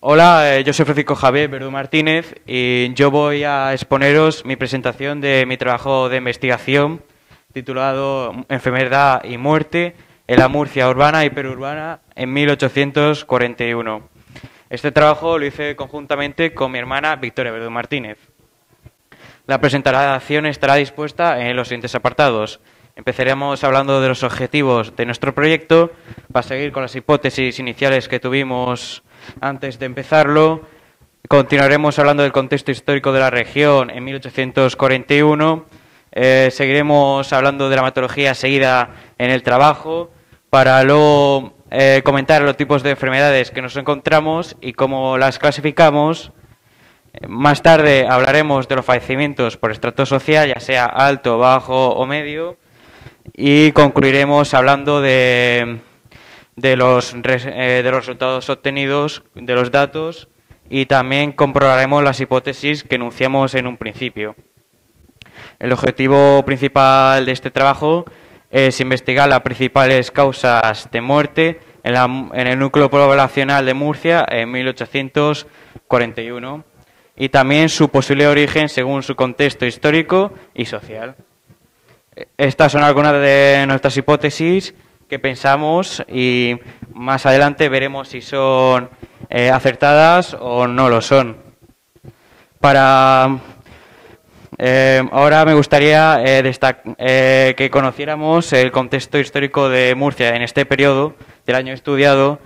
Hola, yo soy Francisco Javier Verdú Martínez y yo voy a exponeros mi presentación de mi trabajo de investigación titulado Enfermedad y muerte en la Murcia urbana y periurbana en 1841. Este trabajo lo hice conjuntamente con mi hermana Victoria Verdú Martínez. La presentación estará dispuesta en los siguientes apartados. Empezaremos hablando de los objetivos de nuestro proyecto, para seguir con las hipótesis iniciales que tuvimos antes de empezarlo. Continuaremos hablando del contexto histórico de la región en 1841. Seguiremos hablando de la metodología seguida en el trabajo, para luego comentar los tipos de enfermedades que nos encontramos y cómo las clasificamos. Más tarde hablaremos de los fallecimientos por estrato social, ya sea alto, bajo o medio, y concluiremos hablando de los resultados obtenidos, de los datos, y también comprobaremos las hipótesis que enunciamos en un principio. El objetivo principal de este trabajo es investigar las principales causas de muerte en el núcleo poblacional de Murcia en 1841 y también su posible origen según su contexto histórico y social. Estas son algunas de nuestras hipótesis que pensamos y más adelante veremos si son acertadas o no lo son. Ahora me gustaría que conociéramos el contexto histórico de Murcia en este periodo del año estudiado.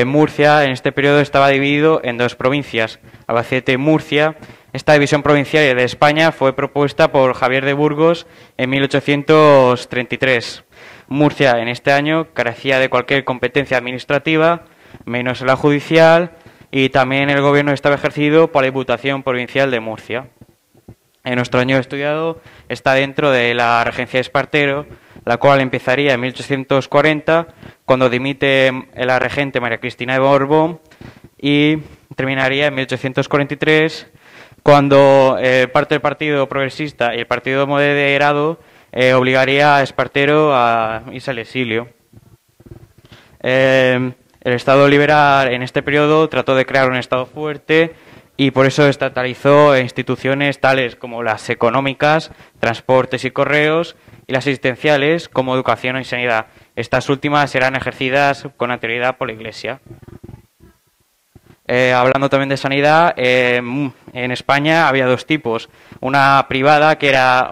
Murcia en este periodo estaba dividido en dos provincias, Albacete y Murcia. Esta división provincial de España fue propuesta por Javier de Burgos en 1833. Murcia en este año carecía de cualquier competencia administrativa, menos la judicial, y también el gobierno estaba ejercido por la Diputación Provincial de Murcia. En nuestro año estudiado está dentro de la regencia de Espartero, la cual empezaría en 1840, cuando dimite la regente María Cristina de Borbón, y terminaría en 1843, cuando parte del Partido Progresista y el Partido Moderado obligaría a Espartero a irse al exilio. El Estado liberal en este periodo trató de crear un Estado fuerte y por eso estatalizó instituciones tales como las económicas, transportes y correos, y las asistenciales como educación y sanidad. Estas últimas serán ejercidas con anterioridad por la Iglesia. Hablando también de sanidad, en España había dos tipos. Una privada, que era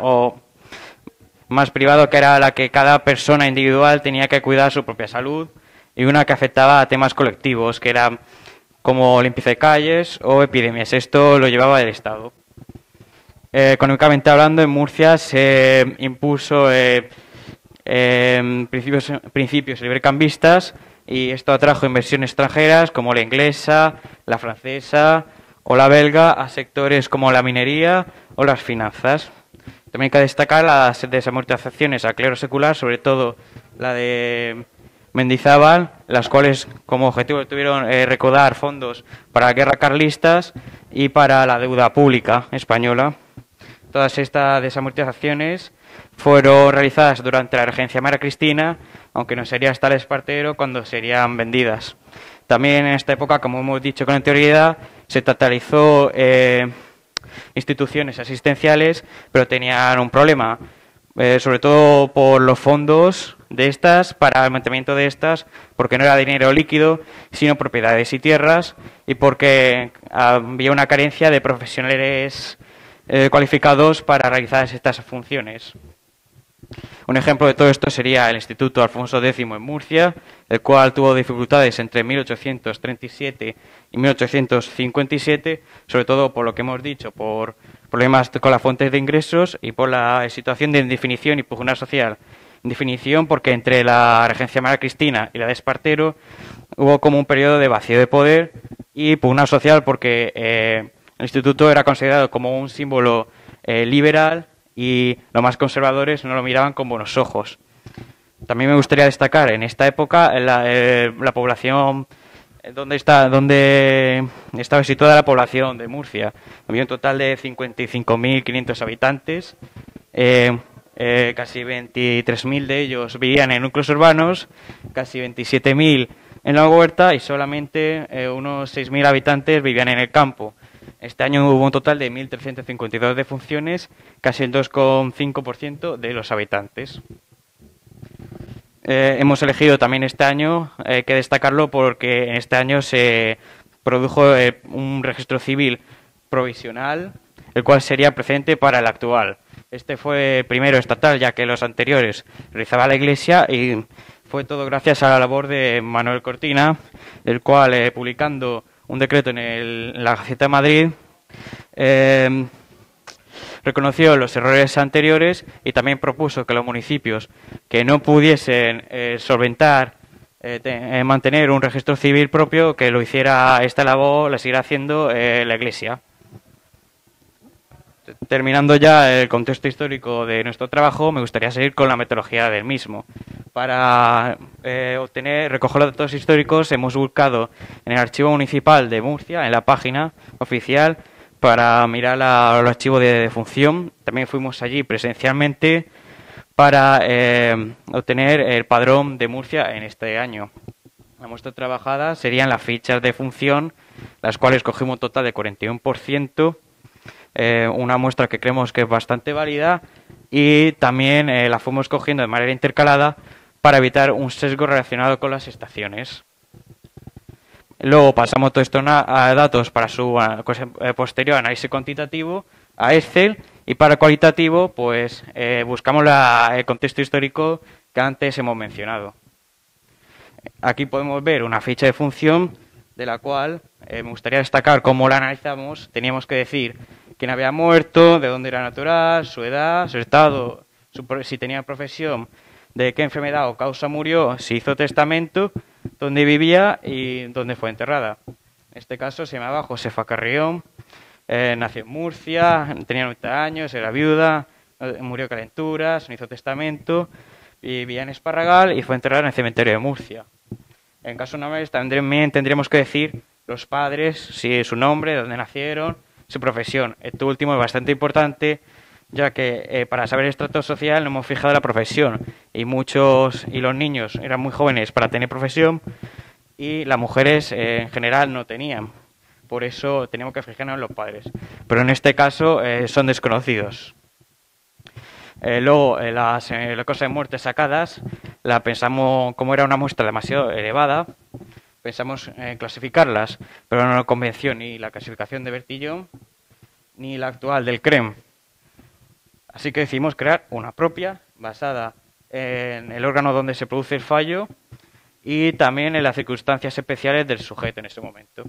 más privado, que era la que cada persona individual tenía que cuidar su propia salud, y una que afectaba a temas colectivos, que eran como limpieza de calles o epidemias. Esto lo llevaba el Estado. Económicamente hablando, en Murcia se impuso principios librecambistas, y esto atrajo inversiones extranjeras como la inglesa, la francesa o la belga a sectores como la minería o las finanzas. También hay que destacar las desamortizaciones al clero secular, sobre todo la de Mendizábal, las cuales como objetivo tuvieron recaudar fondos para la guerra carlistas y para la deuda pública española. Todas estas desamortizaciones fueron realizadas durante la regencia de María Cristina, aunque no sería hasta el Espartero cuando serían vendidas. También en esta época, como hemos dicho con anterioridad, se estatalizó instituciones asistenciales, pero tenían un problema, sobre todo por los fondos de estas, para el mantenimiento de estas, porque no era dinero líquido, sino propiedades y tierras, y porque había una carencia de profesionales cualificados para realizar estas funciones. Un ejemplo de todo esto sería el Instituto Alfonso X en Murcia, el cual tuvo dificultades entre 1837 y 1857, sobre todo por lo que hemos dicho, por problemas con las fuentes de ingresos y por la situación de indefinición y pugna social. Indefinición porque entre la regencia de María Cristina y la de Espartero hubo como un periodo de vacío de poder, y pugna social porque el instituto era considerado como un símbolo liberal, y los más conservadores no lo miraban con buenos ojos. También me gustaría destacar en esta época la población donde estaba situada la población de Murcia. Había un total de 55.500 habitantes, casi 23.000 de ellos vivían en núcleos urbanos, casi 27.000 en la huerta y solamente unos 6.000 habitantes vivían en el campo. Este año hubo un total de 1.352 defunciones, casi el 2,5% de los habitantes. Hemos elegido también este año, hay que destacarlo porque en este año se produjo un registro civil provisional, el cual sería precedente para el actual. Este fue primero estatal, ya que los anteriores realizaba la Iglesia, y fue todo gracias a la labor de Manuel Cortina, el cual, publicando un decreto en la Gaceta de Madrid, reconoció los errores anteriores y también propuso que los municipios que no pudiesen solventar, mantener un registro civil propio, que lo hiciera esta labor, la siguiera haciendo la Iglesia. Terminando ya el contexto histórico de nuestro trabajo, me gustaría seguir con la metodología del mismo. Para recoger los datos históricos, hemos buscado en el Archivo Municipal de Murcia, en la página oficial, para mirar los archivos de defunción. También fuimos allí presencialmente para obtener el padrón de Murcia en este año. La muestra trabajada serían las fichas de defunción, las cuales cogimos un total de 41%, una muestra que creemos que es bastante válida, y también la fuimos cogiendo de manera intercalada para evitar un sesgo relacionado con las estaciones. Luego pasamos todo esto a datos para su posterior análisis cuantitativo a Excel, y para cualitativo pues buscamos el contexto histórico que antes hemos mencionado. Aquí podemos ver una ficha de función de la cual me gustaría destacar cómo la analizamos. Teníamos que decir quién había muerto, de dónde era natural, su edad, su estado, si tenía profesión, de qué enfermedad o causa murió, si hizo testamento, dónde vivía y dónde fue enterrada. En este caso se llamaba Josefa Carrión, nació en Murcia, tenía 90 años, era viuda, murió de calenturas, no hizo testamento, vivía en Esparragal y fue enterrada en el cementerio de Murcia. En caso de una vez también tendríamos que decir los padres, si su nombre, dónde nacieron, su profesión. Esto último es bastante importante, ya que para saber el estrato social no hemos fijado la profesión, y los niños eran muy jóvenes para tener profesión y las mujeres en general no tenían. Por eso teníamos que fijarnos en los padres, pero en este caso son desconocidos. Luego, las causas de muerte sacadas, la pensamos, como era una muestra demasiado elevada, pensamos en clasificarlas, pero no nos convenció ni la clasificación de Bertillon ni la actual del CREM. Así que decidimos crear una propia, basada en el órgano donde se produce el fallo y también en las circunstancias especiales del sujeto en ese momento.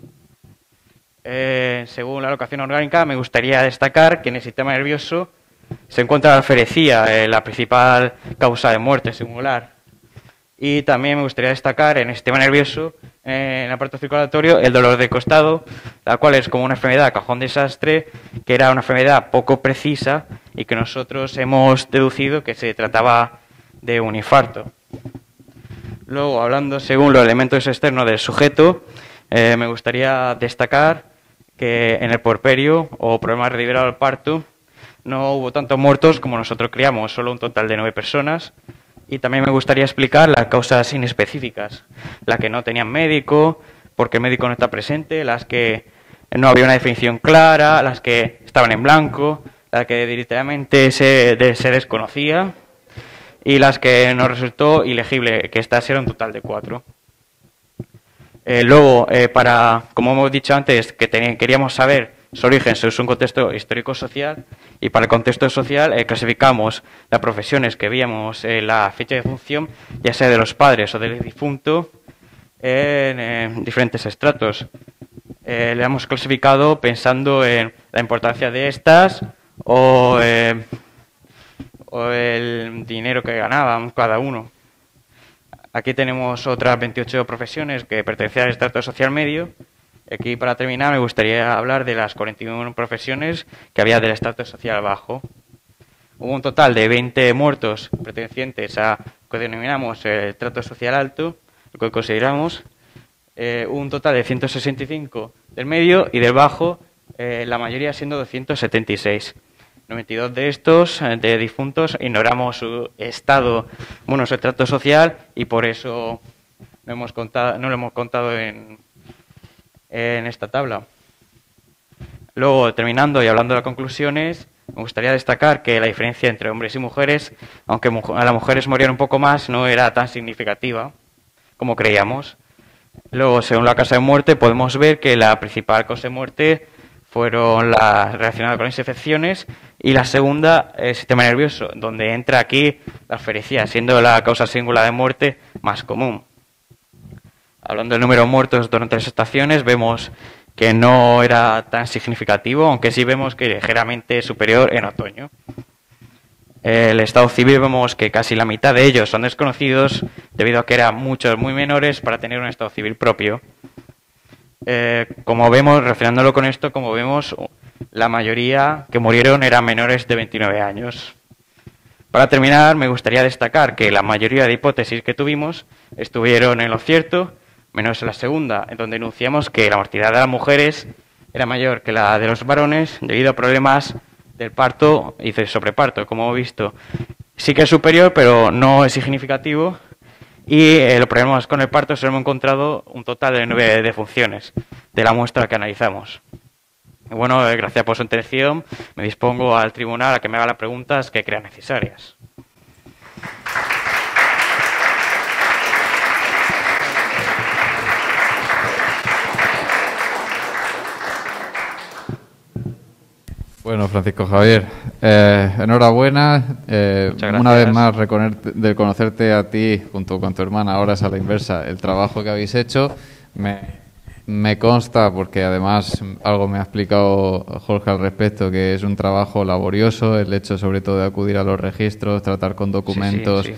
Según la locación orgánica, me gustaría destacar que en el sistema nervioso se encuentra la alferecía, la principal causa de muerte singular. Y también me gustaría destacar en el sistema nervioso, en el aparato circulatorio, el dolor de costado, la cual es como una enfermedad cajón desastre, que era una enfermedad poco precisa y que nosotros hemos deducido que se trataba de un infarto. Luego, hablando según los elementos externos del sujeto, me gustaría destacar que en el puerperio o problema derivado del parto no hubo tantos muertos como nosotros creíamos, solo un total de 9 personas. Y también me gustaría explicar las causas inespecíficas, las que no tenían médico, porque el médico no está presente, las que no había una definición clara, las que estaban en blanco, las que directamente se desconocía y las que nos resultó ilegible, que estas eran un total de 4. Luego, como hemos dicho antes, que queríamos saber su origen según un contexto histórico-social, y para el contexto social clasificamos las profesiones que veíamos en la ficha de función, ya sea de los padres o del difunto, en diferentes estratos. Le hemos clasificado pensando en la importancia de estas o el dinero que ganaban cada uno. Aquí tenemos otras 28 profesiones que pertenecían al estrato social medio. Aquí, para terminar, me gustaría hablar de las 41 profesiones que había del estrato social bajo. Hubo un total de 20 muertos pertenecientes a lo que denominamos el estrato social alto, lo que consideramos. Un total de 165 del medio y del bajo, la mayoría siendo 276. 92 de estos, de difuntos, ignoramos su estado, su estrato social, y por eso no lo hemos contado en esta tabla. Luego, terminando y hablando de las conclusiones, me gustaría destacar que la diferencia entre hombres y mujeres, aunque a las mujeres morían un poco más, no era tan significativa como creíamos. Luego, según la causa de muerte, podemos ver que la principal causa de muerte fueron las relacionadas con las infecciones y la segunda, el sistema nervioso, donde entra aquí la alferecía, siendo la causa singular de muerte más común. Hablando del número de muertos durante las estaciones, vemos que no era tan significativo, aunque sí vemos que ligeramente superior en otoño. El estado civil vemos que casi la mitad de ellos son desconocidos debido a que eran muchos muy menores para tener un estado civil propio. Como vemos, relacionándolo con esto, como vemos, la mayoría que murieron eran menores de 29 años. Para terminar, me gustaría destacar que la mayoría de hipótesis que tuvimos estuvieron en lo cierto, menos en la segunda, en donde enunciamos que la mortalidad de las mujeres era mayor que la de los varones debido a problemas del parto y del sobreparto, como hemos visto. Sí que es superior, pero no es significativo. Y los problemas con el parto solo hemos encontrado un total de 9 defunciones de la muestra que analizamos. Y bueno, gracias por su atención. Me dispongo al tribunal a que me haga las preguntas que crean necesarias. Bueno, Francisco Javier, enhorabuena. Una vez más, de conocerte a ti junto con tu hermana, ahora es a la inversa, el trabajo que habéis hecho. Me consta, porque además algo me ha explicado Jorge al respecto, que es un trabajo laborioso, el hecho sobre todo de acudir a los registros, tratar con documentos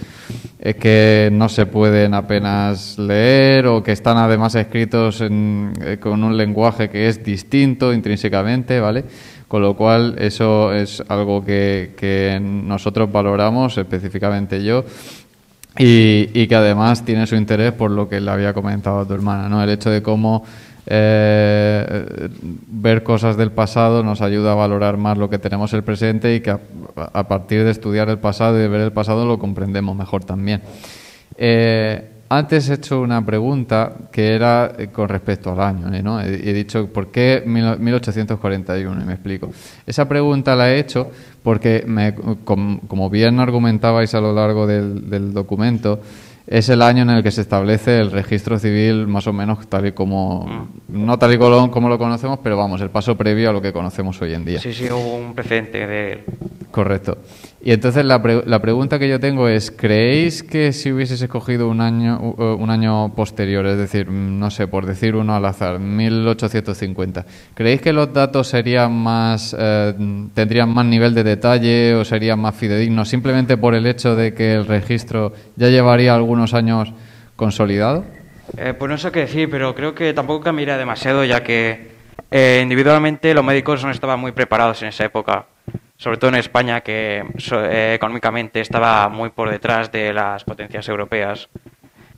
que no se pueden apenas leer o que están además escritos con un lenguaje que es distinto intrínsecamente, ¿vale? Con lo cual, eso es algo que nosotros valoramos, específicamente yo, y que además tiene su interés por lo que le había comentado a tu hermana, ¿no? El hecho de cómo ver cosas del pasado nos ayuda a valorar más lo que tenemos el presente y que a partir de estudiar el pasado y de ver el pasado lo comprendemos mejor también. Antes he hecho una pregunta que era con respecto al año, ¿no? He dicho, ¿por qué 1841? Y me explico. Esa pregunta la he hecho porque, como bien argumentabais a lo largo del documento, es el año en el que se establece el registro civil más o menos tal y como, no tal y como lo conocemos, pero vamos, el paso previo a lo que conocemos hoy en día. Sí, hubo un precedente de él. Correcto. Y entonces la pregunta que yo tengo es, ¿creéis que si hubieses escogido un año posterior, es decir, no sé, por decir uno al azar, 1850, ¿creéis que los datos serían tendrían más nivel de detalle o serían más fidedignos simplemente por el hecho de que el registro ya llevaría algunos años consolidado? Pues no sé qué decir, pero creo que tampoco cambiaría demasiado, ya que individualmente los médicos no estaban muy preparados en esa época. Sobre todo en España, que económicamente estaba muy por detrás de las potencias europeas.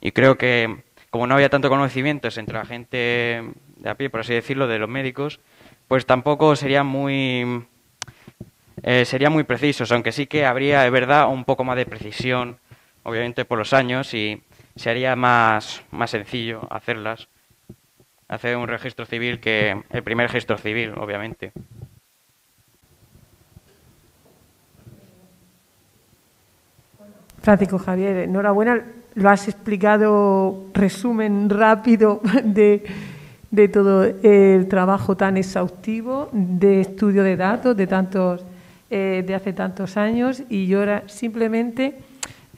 Y creo que, como no había tanto conocimientos entre la gente de a pie, por así decirlo, de los médicos, pues tampoco serían muy precisos, aunque sí que habría, de verdad, un poco más de precisión, obviamente por los años, y se haría más sencillo hacer un registro civil que el primer registro civil, obviamente. Francisco Javier, enhorabuena, lo has explicado, resumen rápido de todo el trabajo tan exhaustivo de estudio de datos de hace tantos años, y yo ahora simplemente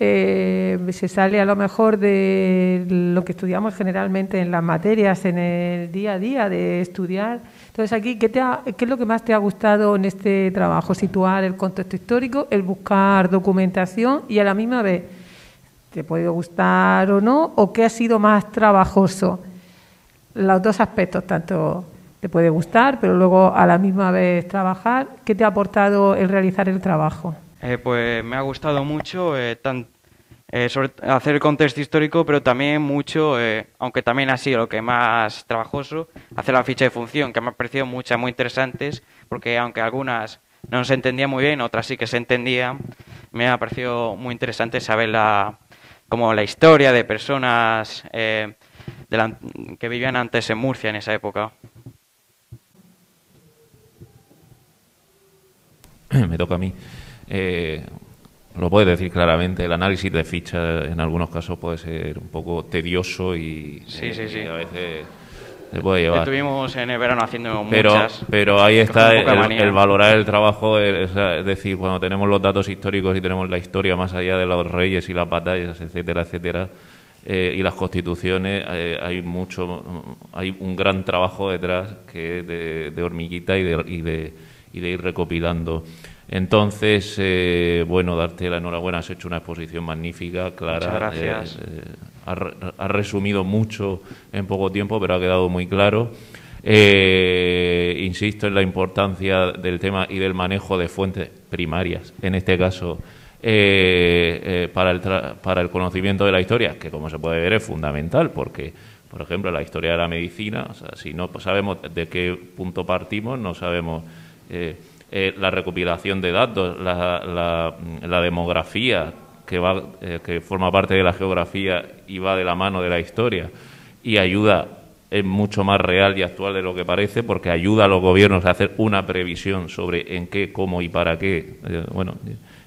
se sale a lo mejor de lo que estudiamos generalmente en las materias, en el día a día de estudiar. Entonces, aquí, ¿qué es lo que más te ha gustado en este trabajo? Situar el contexto histórico, el buscar documentación y a la misma vez, ¿te puede gustar o no? ¿O qué ha sido más trabajoso? Los dos aspectos, tanto te puede gustar, pero luego a la misma vez trabajar. ¿Qué te ha aportado el realizar el trabajo? Pues me ha gustado mucho sobre hacer el contexto histórico, pero también mucho, aunque también ha sido lo que más trabajoso, hacer la ficha de función, que me ha parecido muchas muy interesantes, porque aunque algunas no se entendían muy bien, otras sí que se entendían, me ha parecido muy interesante saberla como la historia de personas que vivían antes en Murcia en esa época. Me toca a mí. Lo puedes decir claramente, el análisis de fichas en algunos casos puede ser un poco tedioso y, sí. Y a veces se puede llevar. Estuvimos en el verano haciendo muchas. Pero ahí está el valorar el trabajo, es decir, cuando tenemos los datos históricos y tenemos la historia más allá de los reyes y las batallas, etcétera, etcétera, y las constituciones, hay un gran trabajo detrás que es de hormiguita y de ir recopilando. Entonces, bueno, darte la enhorabuena, has hecho una exposición magnífica, clara. Muchas gracias. Has resumido mucho en poco tiempo, pero ha quedado muy claro. Insisto en la importancia del tema y del manejo de fuentes primarias, en este caso, para el conocimiento de la historia, que como se puede ver es fundamental, porque, por ejemplo, la historia de la medicina, o sea, si no sabemos de qué punto partimos, no sabemos... la recopilación de datos, la demografía que forma parte de la geografía y va de la mano de la historia y ayuda, es mucho más real y actual de lo que parece, porque ayuda a los gobiernos a hacer una previsión sobre en qué, cómo y para qué,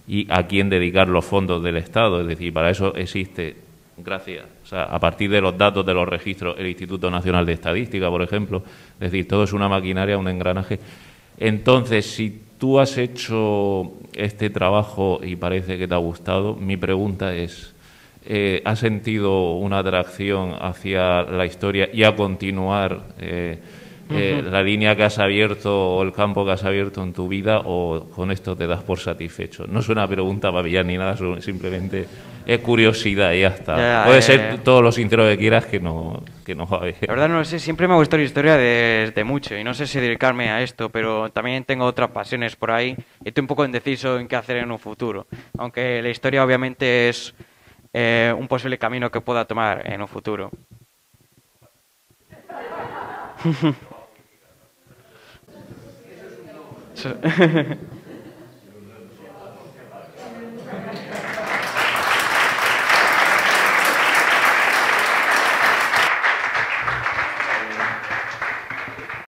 y a quién dedicar los fondos del Estado. Es decir, para eso existe, a partir de los datos de los registros, el Instituto Nacional de Estadística, por ejemplo. Es decir, todo es una maquinaria, un engranaje. Entonces, si tú has hecho este trabajo y parece que te ha gustado, mi pregunta es, ¿has sentido una atracción hacia la historia y a continuar la línea que has abierto o el campo que has abierto en tu vida, o con esto te das por satisfecho? No es una pregunta para pillar ni nada, simplemente es curiosidad y ya está. Puede ser todo lo sincero que quieras, que no va a haber. La verdad no lo sé, siempre me ha gustado la historia desde mucho y no sé si dedicarme a esto, pero también tengo otras pasiones por ahí y estoy un poco indeciso en qué hacer en un futuro, aunque la historia obviamente es un posible camino que pueda tomar en un futuro.